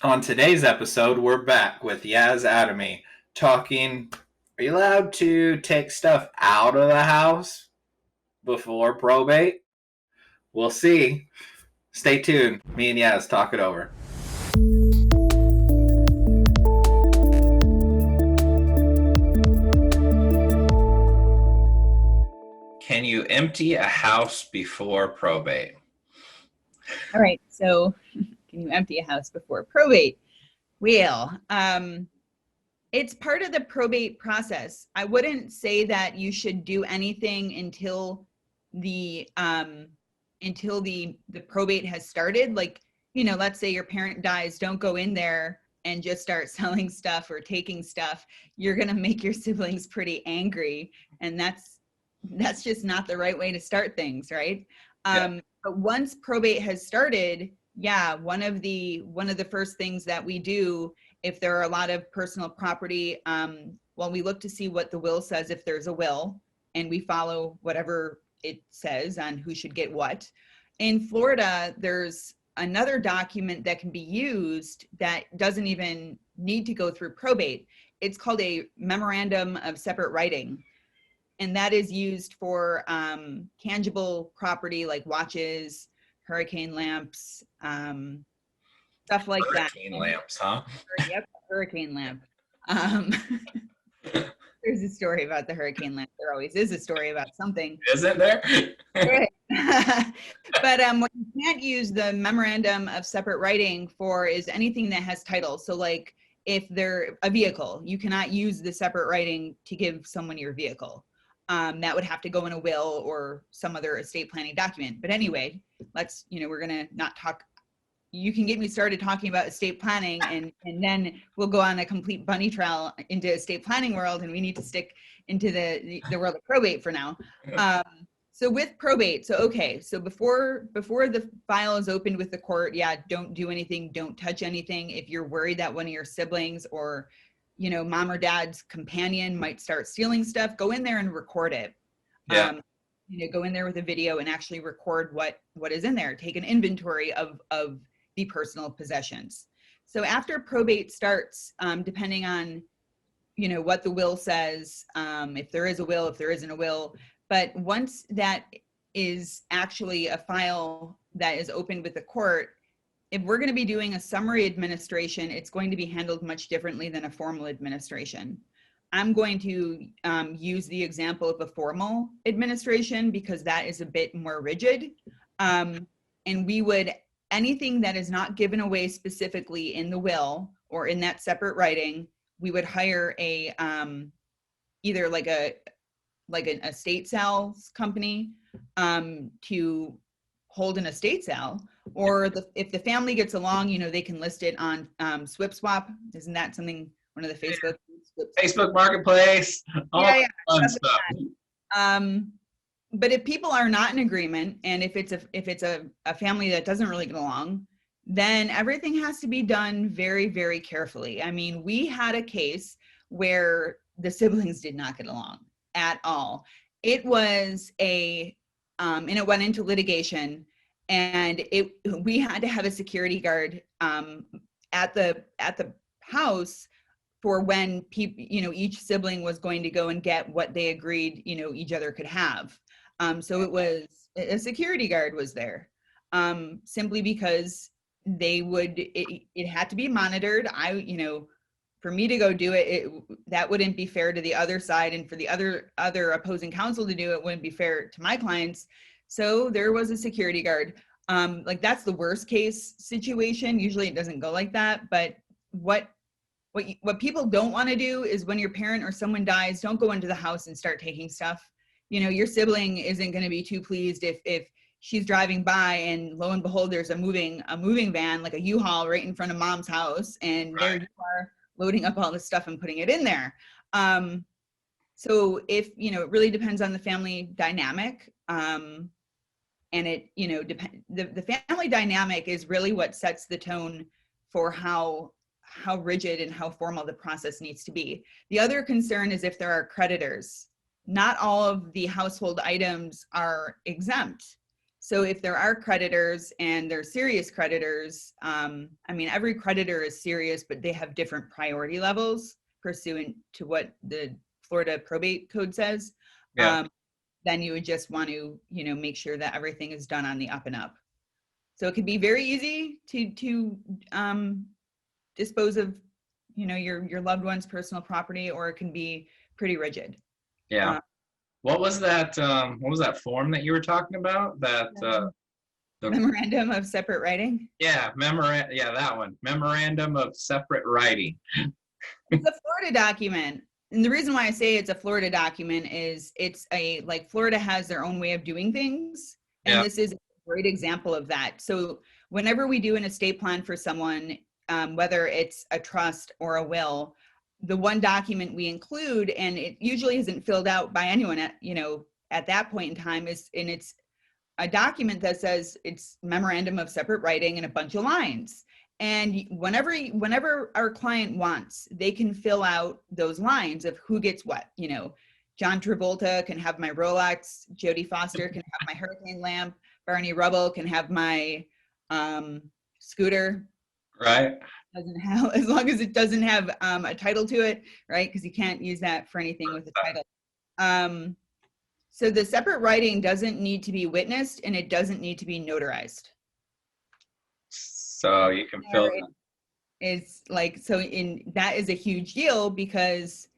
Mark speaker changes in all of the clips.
Speaker 1: On today's episode, we're back with Yaz Adami talking. Are you allowed to take stuff out of the house before probate? We'll see. Stay tuned. Me and Yaz talk it over. Can you empty a house before probate?
Speaker 2: All right, so can you empty a house before probate? Well, it's part of the probate process. I wouldn't say that you should do anything until the probate has started. Like, let's say your parent dies, don't go in there and just start selling stuff or taking stuff. You're gonna make your siblings pretty angry, and that's just not the right way to start things, right?
Speaker 1: Yeah.
Speaker 2: But once probate has started, yeah, one of the first things that we do, if there are a lot of personal property, well, we look to see what the will says if there's a will, and we follow whatever it says on who should get what. In Florida, there's another document that can be used that doesn't even need to go through probate. It's called a memorandum of separate writing. And that is used for tangible property like watches, hurricane lamps, stuff like that.
Speaker 1: Hurricane lamps, huh?
Speaker 2: Yep, hurricane lamp. There's a story about the hurricane lamp. There always is a story about something.
Speaker 1: Isn't there?
Speaker 2: Right. But what you can't use the memorandum of separate writing for is anything that has title. So like if they're a vehicle, you cannot use the separate writing to give someone your vehicle. That would have to go in a will or some other estate planning document. But anyway, we're gonna not talk. You can get me started talking about estate planning, and then we'll go on a complete bunny trail into estate planning world, and we need to stick into the world of probate for now. So with probate, so before the file is opened with the court, yeah, don't do anything, don't touch anything. If you're worried that one of your siblings or mom or dad's companion might start stealing stuff, go in there and record it.
Speaker 1: Yeah.
Speaker 2: Go in there with a video and actually record what is in there. Take an inventory of the personal possessions. So after probate starts, depending on, what the will says, if there is a will, if there isn't a will, but once that is actually a file that is opened with the court, if we're going to be doing a summary administration, it's going to be handled much differently than a formal administration. I'm going to use the example of a formal administration because that is a bit more rigid. And we would, anything that is not given away specifically in the will or in that separate writing, we would hire a either like an estate sales company to hold an estate sale, or if the family gets along, they can list it on SwipSwap. Isn't that something, one of the
Speaker 1: Facebook Marketplace?
Speaker 2: Yeah.
Speaker 1: Fun stuff.
Speaker 2: But if people are not in agreement, and if it's a family that doesn't really get along, then everything has to be done very, very carefully. I mean, we had a case where the siblings did not get along at all. It was and it went into litigation, and we had to have a security guard at the house for when people, each sibling was going to go and get what they agreed, each other could have. So it was a security guard was there, simply because it had to be monitored. For me to go do it, that wouldn't be fair to the other side, and for the other opposing counsel to do it wouldn't be fair to my clients. So there was a security guard. Like that's the worst case situation. Usually it doesn't go like that. But what people don't want to do is when your parent or someone dies, don't go into the house and start taking stuff. Your sibling isn't going to be too pleased if she's driving by and lo and behold, there's a moving van, like a U-Haul right in front of mom's house, and there you are loading up all this stuff and putting it in there. So if, it really depends on the family dynamic. And it, the family dynamic is really what sets the tone for how rigid and how formal the process needs to be. The other concern is if there are creditors. Not all of the household items are exempt. So if there are creditors and they're serious creditors, I mean, every creditor is serious, but they have different priority levels pursuant to what the Florida probate code says.
Speaker 1: Yeah.
Speaker 2: Then you would just want to, make sure that everything is done on the up and up. So it could be very easy to dispose of, your loved one's personal property, or it can be pretty rigid.
Speaker 1: Yeah. What was that form that you were talking about?
Speaker 2: Memorandum of separate writing.
Speaker 1: Yeah, that one. Memorandum of separate writing.
Speaker 2: It's a Florida document. And the reason why I say it's a Florida document is Florida has their own way of doing things. And this is a great example of that. So whenever we do an estate plan for someone, whether it's a trust or a will, the one document we include, and it usually isn't filled out by anyone at that point in time, it's a document that says it's memorandum of separate writing and a bunch of lines. And whenever our client wants, they can fill out those lines of who gets what. John Travolta can have my Rolex, Jodie Foster can have my hurricane lamp, Barney Rubble can have my scooter.
Speaker 1: Right.
Speaker 2: Doesn't have, as long as it doesn't have a title to it, right? Because you can't use that for anything with a title. So the separate writing doesn't need to be witnessed, and it doesn't need to be notarized.
Speaker 1: So you can fill it.
Speaker 2: It's that is a huge deal because,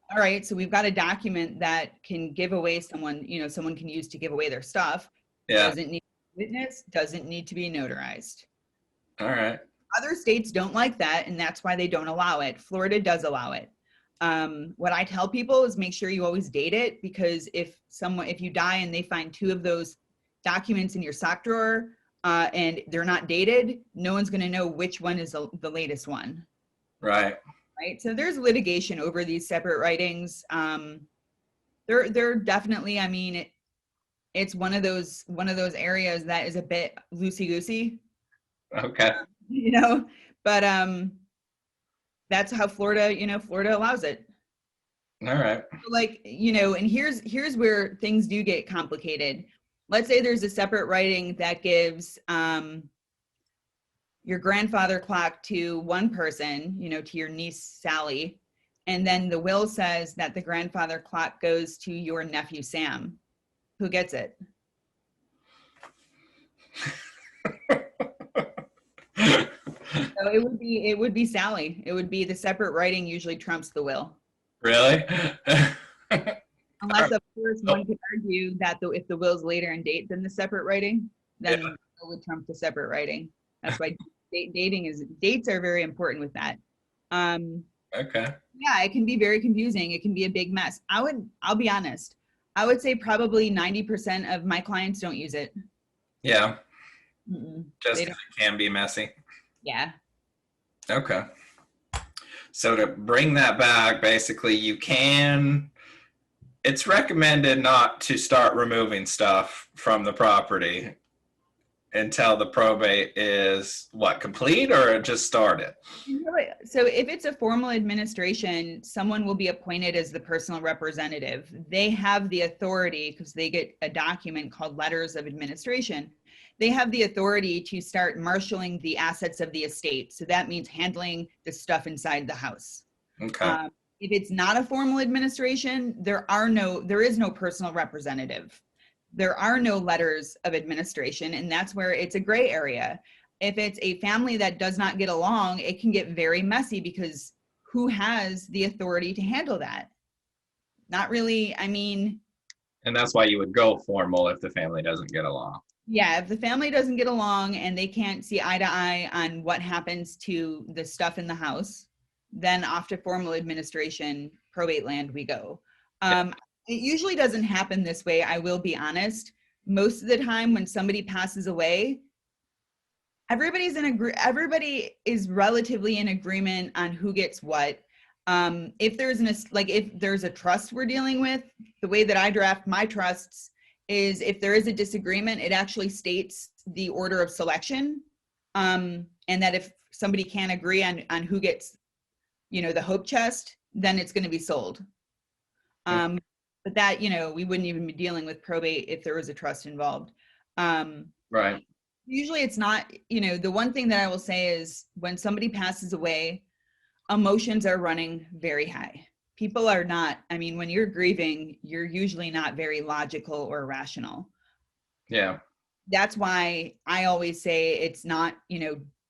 Speaker 2: all right, so we've got a document that can give away someone, someone can use to give away their stuff.
Speaker 1: Yeah.
Speaker 2: Doesn't need to be witnessed, doesn't need to be notarized.
Speaker 1: All right.
Speaker 2: Other states don't like that, and that's why they don't allow it. Florida does allow it. What I tell people is make sure you always date it, because if you die and they find two of those documents in your sock drawer and they're not dated, no one's going to know which one is the latest one.
Speaker 1: Right.
Speaker 2: Right. So there's litigation over these separate writings. They're definitely, I mean, it's one of those areas that is a bit loosey-goosey.
Speaker 1: Okay.
Speaker 2: But that's how Florida allows it.
Speaker 1: All right.
Speaker 2: And here's where things do get complicated. Let's say there's a separate writing that gives your grandfather clock to one person, to your niece Sally, and then the will says that the grandfather clock goes to your nephew Sam. Who gets it? So it would be Sally. It would be the separate writing usually trumps the will.
Speaker 1: Really?
Speaker 2: Unless, of course, one could argue that if the will's later in date than the separate writing, then it would trump the separate writing. That's why dates are very important with that.
Speaker 1: Okay.
Speaker 2: Yeah, it can be very confusing. It can be a big mess. I'll be honest. I would say probably 90% of my clients don't use it.
Speaker 1: Yeah.
Speaker 2: Mm-mm.
Speaker 1: Just because it can be messy.
Speaker 2: Yeah.
Speaker 1: Okay. So to bring that back, basically it's recommended not to start removing stuff from the property until the probate is complete, or it just started?
Speaker 2: So if it's a formal administration, someone will be appointed as the personal representative. They have the authority, because they get a document called letters of administration. They have the authority to start marshaling the assets of the estate. So that means handling the stuff inside the house.
Speaker 1: Okay.
Speaker 2: If it's not a formal administration, there is no personal representative. There are no letters of administration, and that's where it's a gray area. If it's a family that does not get along, it can get very messy, because who has the authority to handle that? Not really. I mean,
Speaker 1: and that's why you would go formal if the family doesn't get along.
Speaker 2: Yeah, if the family doesn't get along and they can't see eye to eye on what happens to the stuff in the house, then off to formal administration, probate land we go. It usually doesn't happen this way, I will be honest. Most of the time when somebody passes away, everybody is relatively in agreement on who gets what. If there's a trust we're dealing with, the way that I draft my trusts is if there is a disagreement, it actually states the order of selection, and that if somebody can't agree on who gets, the hope chest, then it's going to be sold. But that, we wouldn't even be dealing with probate if there was a trust involved.
Speaker 3: Right.
Speaker 2: Usually it's not, the one thing that I will say is when somebody passes away, emotions are running very high. People are not, when you're grieving, you're usually not very logical or rational.
Speaker 3: Yeah.
Speaker 2: That's why I always say it's not,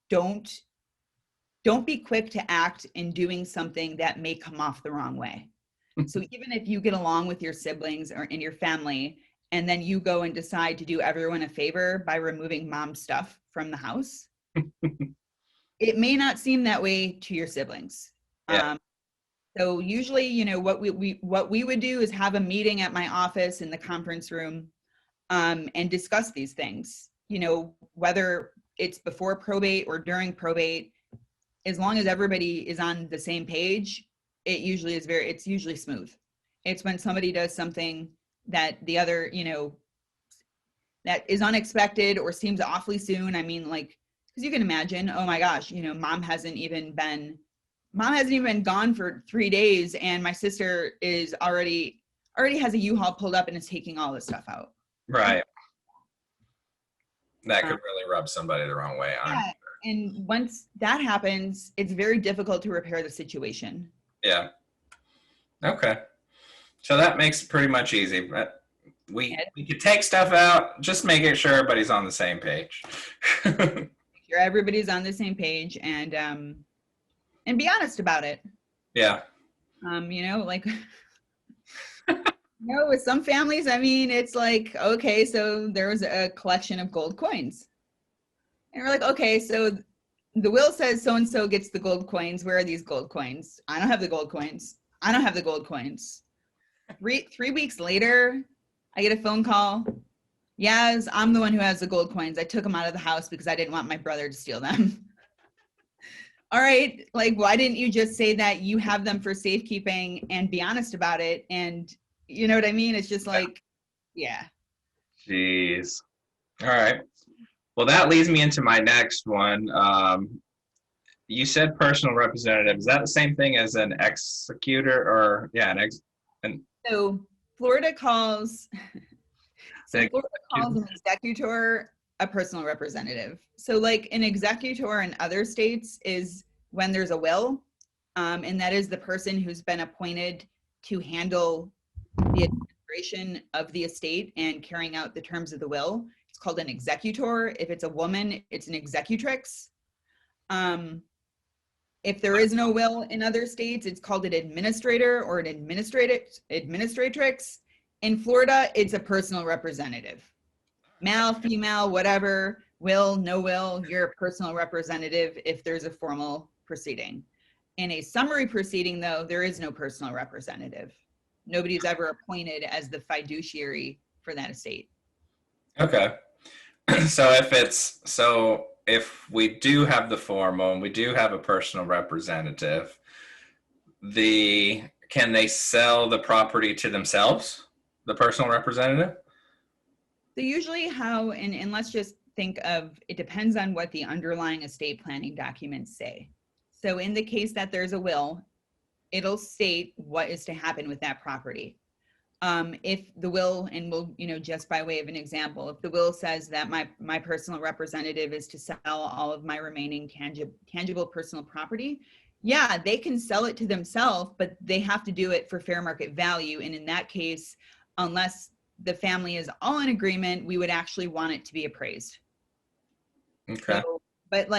Speaker 2: don't be quick to act in doing something that may come off the wrong way. So even if you get along with your siblings or in your family, and then you go and decide to do everyone a favor by removing mom's stuff from the house, it may not seem that way to your siblings.
Speaker 3: Yeah.
Speaker 2: So usually, what we would do is have a meeting at my office in the conference room, and discuss these things. Whether it's before probate or during probate, as long as everybody is on the same page, it's usually smooth. It's when somebody does something that the other, that is unexpected or seems awfully soon. Because you can imagine, oh my gosh, mom hasn't even been gone for 3 days, and my sister is already has a U-Haul pulled up and is taking all this stuff out.
Speaker 3: Right. That could really rub somebody the wrong way.
Speaker 2: Yeah. And once that happens, it's very difficult to repair the situation.
Speaker 3: Yeah. Okay. So that makes it pretty much easy. But we could take stuff out, just making sure everybody's on the same page.
Speaker 2: Sure, everybody's on the same page, and be honest about it.
Speaker 3: Yeah.
Speaker 2: With some families, it's like, okay, so there was a collection of gold coins. And we're like, okay, so the will says so-and-so gets the gold coins. Where are these gold coins? I don't have the gold coins. I don't have the gold coins. 3 weeks later, I get a phone call. Yes, I'm the one who has the gold coins. I took them out of the house because I didn't want my brother to steal them. All right, why didn't you just say that you have them for safekeeping and be honest about it? And you know what I mean? It's just yeah.
Speaker 3: Jeez. All right. Well, that leads me into my next one. You said personal representative. Is that the same thing as an executor, or
Speaker 2: So Florida calls an executor a personal representative. So an executor in other states is when there's a will, and that is the person who's been appointed to handle the administration of the estate and carrying out the terms of the will. It's called an executor. If it's a woman, it's an executrix. If there is no will in other states, it's called an administrator or an administratrix. In Florida, it's a personal representative. Male, female, whatever, will, no will, you're a personal representative if there's a formal proceeding. In a summary proceeding, though, there is no personal representative. Nobody's ever appointed as the fiduciary for that estate.
Speaker 3: Okay. So if we do have the formal and we do have a personal representative, can they sell the property to themselves, the personal representative?
Speaker 2: So usually and let's just think of, it depends on what the underlying estate planning documents say. So in the case that there's a will, it'll state what is to happen with that property. If the will, and we'll, just by way of an example, if the will says that my personal representative is to sell all of my remaining tangible personal property, yeah, they can sell it to themselves, but they have to do it for fair market value. And in that case, unless the family is all in agreement, we would actually want it to be appraised.
Speaker 3: Okay.
Speaker 2: So, but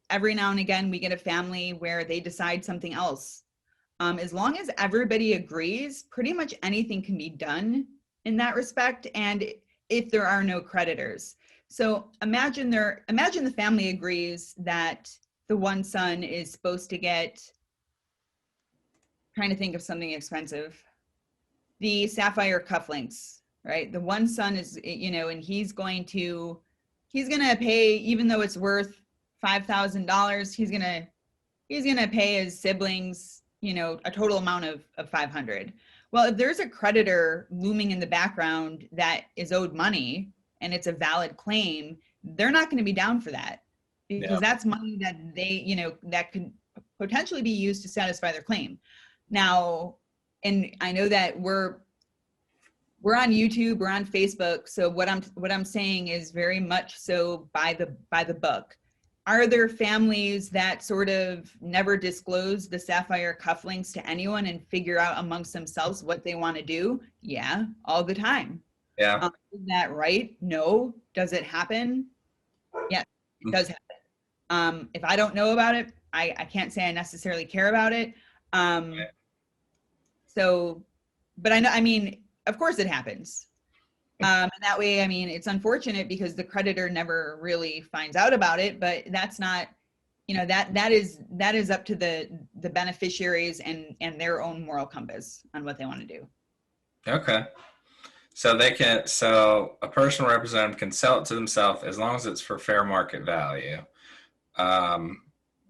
Speaker 2: every now and again, we get a family where they decide something else. As long as everybody agrees, pretty much anything can be done in that respect. And if there are no creditors. So imagine the family agrees that the one son is supposed to get, trying to think of something expensive, the sapphire cufflinks, right? The one son is, and he's going to pay, even though it's worth $5,000, he's going to pay his siblings, a total amount of $500. Well, if there's a creditor looming in the background that is owed money and it's a valid claim, they're not going to be down for that, because that's money that they, that could potentially be used to satisfy their claim. Now, and I know that we're on YouTube, we're on Facebook. So what I'm saying is very much so by the book. Are there families that sort of never disclose the sapphire cufflinks to anyone and figure out amongst themselves what they want to do? Yeah, all the time.
Speaker 3: Yeah.
Speaker 2: Is that right? No. Does it happen? Yes, it does happen. If I don't know about it, I can't say I necessarily care about it. So, but I know, I mean, of course it happens. And that way, I mean, it's unfortunate because the creditor never really finds out about it, but that's not, you know, that is up to the beneficiaries and their own moral compass on what they want to do.
Speaker 3: Okay. So a personal representative can sell it to themselves as long as it's for fair market value.
Speaker 2: The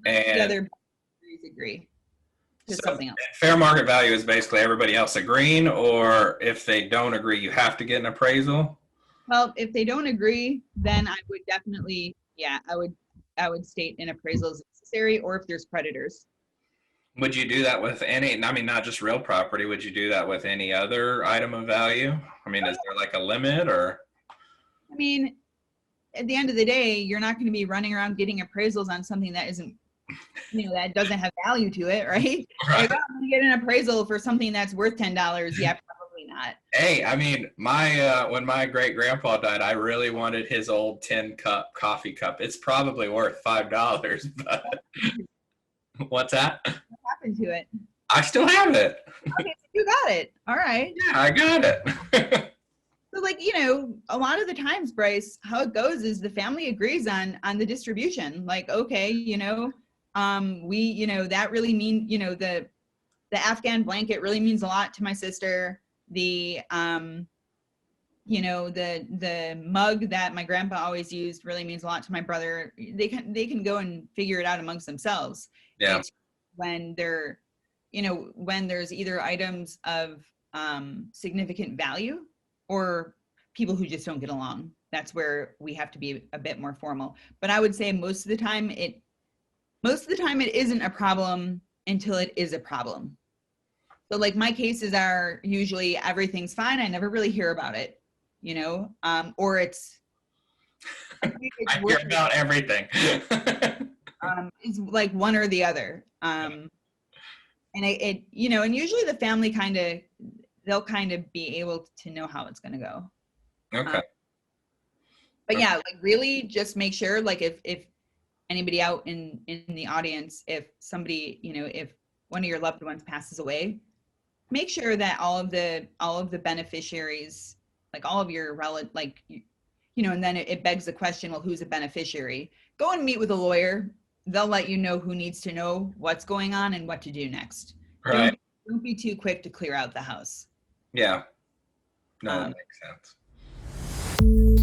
Speaker 3: And
Speaker 2: other agree to something else.
Speaker 3: fair market value is basically everybody else agreeing, or if they don't agree, you have to get an appraisal.
Speaker 2: Well, if they don't agree, then I would definitely, I would state an appraisal is necessary, or if there's creditors.
Speaker 3: Would you do that with any, I mean, not just real property, would you do that with any other item of value? I mean, is there like a limit or?
Speaker 2: I mean, at the end of the day, you're not going to be running around getting appraisals on something that isn't, you know, that doesn't have value to it, right?
Speaker 3: Right.
Speaker 2: Like, I'm going to get an appraisal for something that's worth $10. Yeah, probably not.
Speaker 3: Hey, I mean, when my great grandpa died, I really wanted his old tin cup coffee cup. It's probably worth $5, but what's that?
Speaker 2: What happened to it?
Speaker 3: I still have it.
Speaker 2: Okay, so you got it. All right.
Speaker 3: Yeah, I got it.
Speaker 2: So, like, you know, a lot of the times, Bryce, how it goes is the family agrees on the distribution. Like, okay, you know, you know, that really mean, you know, the Afghan blanket really means a lot to my sister. The you know, the mug that my grandpa always used really means a lot to my brother. They can go and figure it out amongst themselves.
Speaker 3: Yeah.
Speaker 2: It's when they're, you know, when there's either items of significant value or people who just don't get along. That's where we have to be a bit more formal. But I would say most of the time it isn't a problem until it is a problem. So like my cases are usually everything's fine. I never really hear about it, you know, or it's
Speaker 3: I hear about everything.
Speaker 2: it's like one or the other. And it you know, and usually the family they'll kind of be able to know how it's going to go.
Speaker 3: Okay.
Speaker 2: But yeah, like really just make sure, like if anybody out in the audience, if somebody, you know, if one of your loved ones passes away, make sure that all of the beneficiaries, like all of your relatives, like, you know, and then it begs the question, well, who's a beneficiary? Go and meet with a lawyer. They'll let you know who needs to know what's going on and what to do next.
Speaker 3: Right.
Speaker 2: Don't be too quick to clear out the house.
Speaker 3: Yeah. No, that makes sense.